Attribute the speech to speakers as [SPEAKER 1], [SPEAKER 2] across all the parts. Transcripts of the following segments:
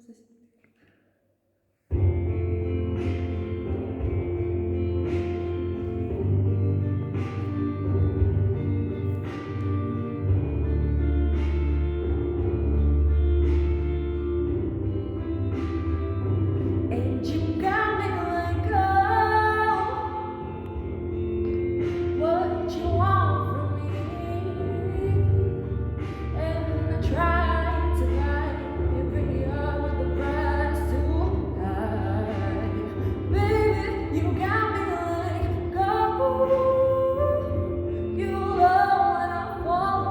[SPEAKER 1] sé si... And you got me like, oh, what you want from me? And I tried to lie, bring you up with the price too high. Baby, you got me like, oh, you love when I fall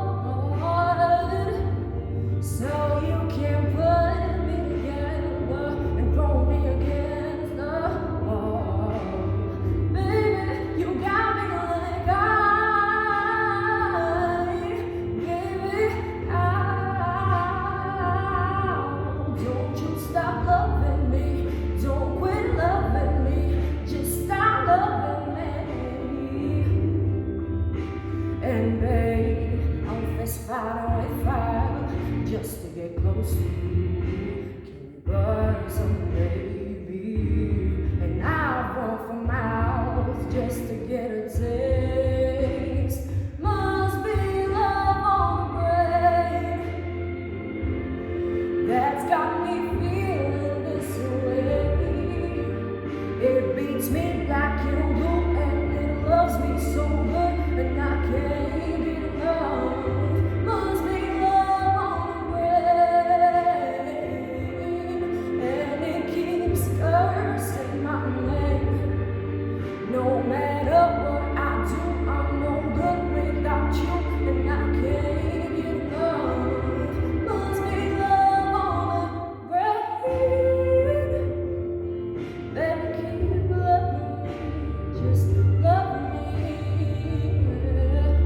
[SPEAKER 1] hard, so you can put me together and throw me against the wall. Baby, you got me like baby, don't you stop loving me, don't quit loving me, just stop loving me. And babe, I'll fist fight with fire just to get close to you. Can you burn some baby? And I'll run for miles just to get a taste. Must be love on the brain that's got me feeling this way. It beats me like you do, and it loves me so good, and I can't get enough. Must be love on the brain, and it keeps cursing my name. No matter what I do, I'm no good without you, and I can't get enough. Must be love on the brain. Baby, keep loving me, just loving me,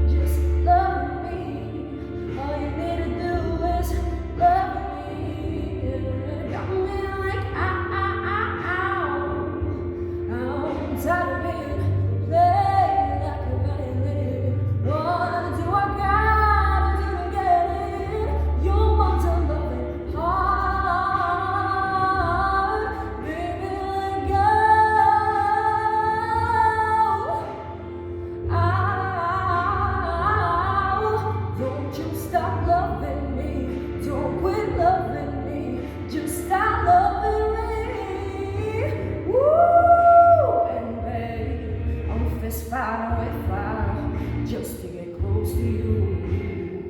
[SPEAKER 1] just loving me. All you need to do is love me. Got me like I'm tired of being played like a violin. What do I gotta do to get it? You want to love it hard, baby, let go. Don't you stop loving me, don't quit loving me, just stop loving me. Woo! And babe, I'm fist fighting with fire just to get close to you.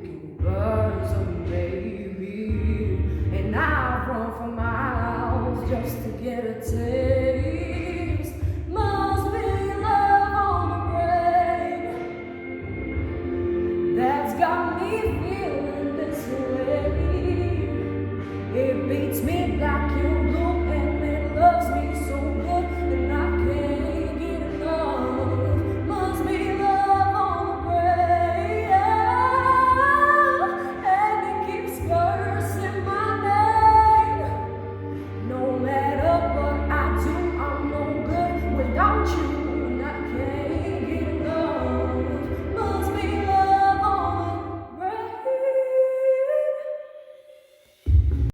[SPEAKER 1] Can you burn some baby? And I run for miles just to get a taste.